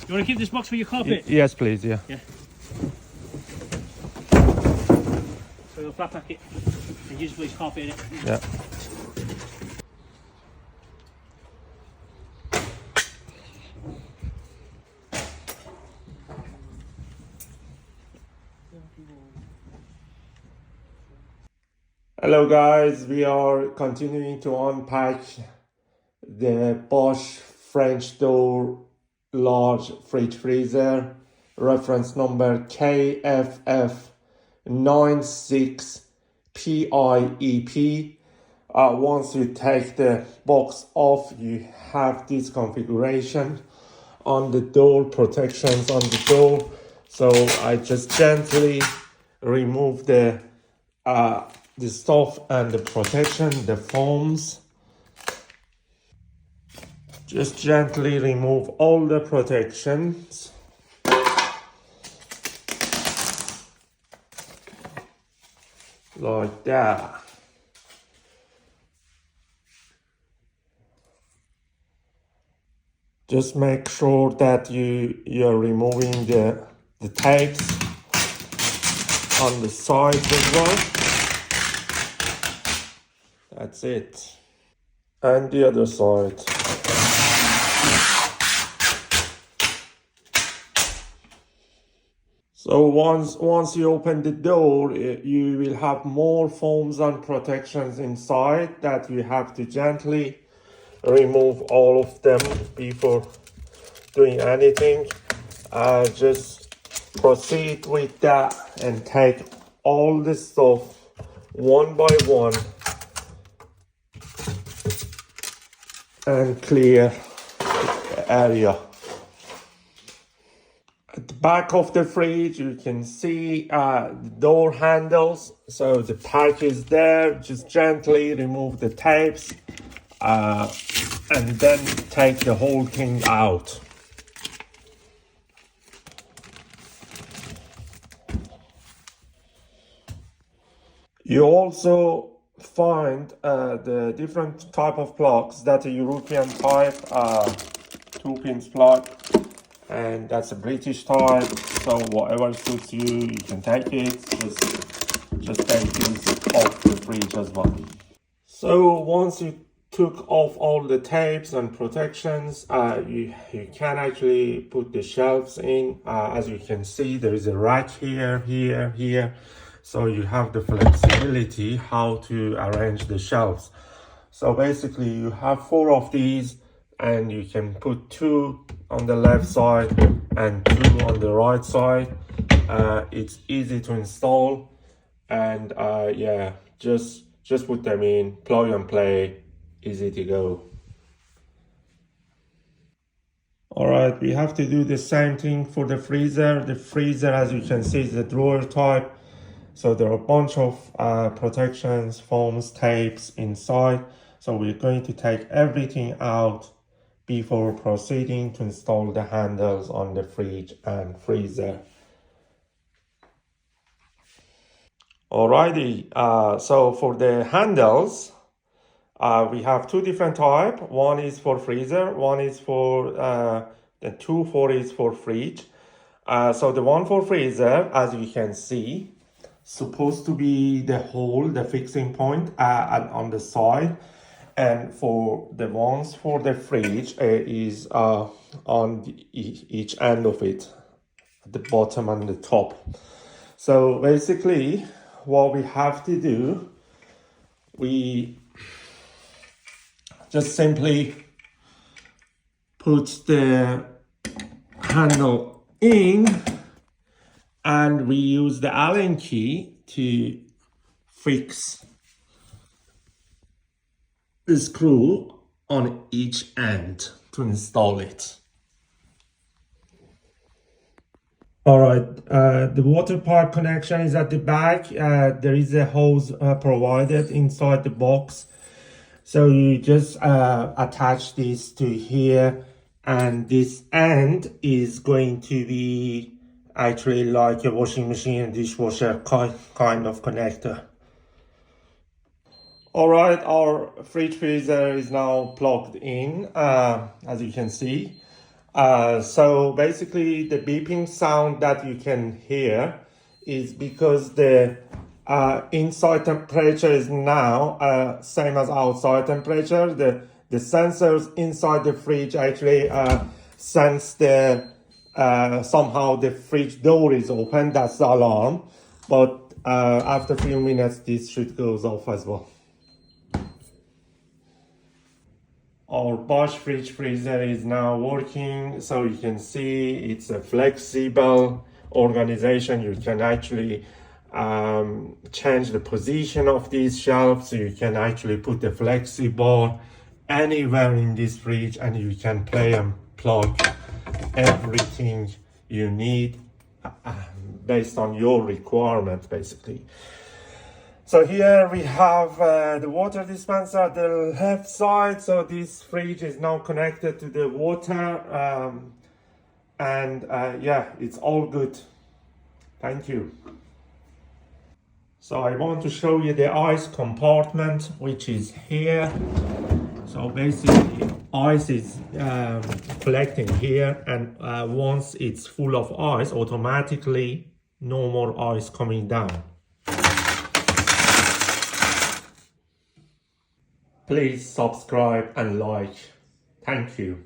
You want to keep this box for your carpet? Yes, please. Yeah. Yeah. So we'll flat pack it and use this carpet in it. Yeah. Hello guys, we are continuing to unpack the Bosch French door large fridge freezer, reference number KFF96PIEP. Once you take the box off, you have this configuration on the door, protections on the door. So I just gently remove the stuff and the protection, the foams. Just gently remove all the protections. Like that. Just make sure that you're removing the tapes on the sides as well. That's it. And the other side. So once you open the door, you will have more foams and protections inside that you have to gently remove all of them before doing anything. Just proceed with that and take all the stuff one by one and clear the area. At the back of the fridge, you can see the door handles. So the pack is there. Just gently remove the tapes and then take the whole thing out. You also find the different type of plugs. That's a European type 2-pin plug, and that's a British type. So whatever suits you, you can take it. Just take these off the fridge as well. So once you took off all the tapes and protections, you can actually put the shelves in. As you can see, there is a rack here, here. So you have the flexibility how to arrange the shelves. So basically you have 4 of these, and you can put 2 on the left side and 2 on the right side. It's easy to install, and yeah, just put them in, plug and play, easy to go. All right, we have to do the same thing for the freezer. The freezer, as you can see, is the drawer type. So there are a bunch of protections, foams, tapes inside. So we're going to take everything out before proceeding to install the handles on the fridge and freezer. Alrighty, so for the handles, we have 2 different types. One is for freezer, one is for, the 2 for is for fridge. So the one for freezer, as you can see, supposed to be the hole, the fixing point on the side, and for the ones for the fridge is on each end of it, at the bottom and the top. So basically what we have to do, we just simply put the handle in, and we use the Allen key to fix the screw on each end to install it. All right, the water pipe connection is at the back. There is a hose provided inside the box. So you just attach this to here, and this end is going to be actually like a washing machine and dishwasher kind of connector. All right, our fridge freezer is now plugged in, as you can see. So basically the beeping sound that you can hear is because the inside temperature is now same as outside temperature. The sensors inside the fridge actually sense the somehow the fridge door is open. That's the alarm. But after a few minutes, this should goes off as well. Our Bosch fridge freezer is now working, so you can see it's a flexible organization. You can actually change the position of these shelves, so you can actually put the flexi bar anywhere in this fridge, and you can play and plug everything you need based on your requirements, basically. So here we have the water dispenser at the left side. So this fridge is now connected to the water, and yeah, it's all good. Thank you. So I want to show you the ice compartment, which is here. So basically ice is collecting here, and once it's full of ice, automatically no more ice coming down. Please subscribe and like. Thank you.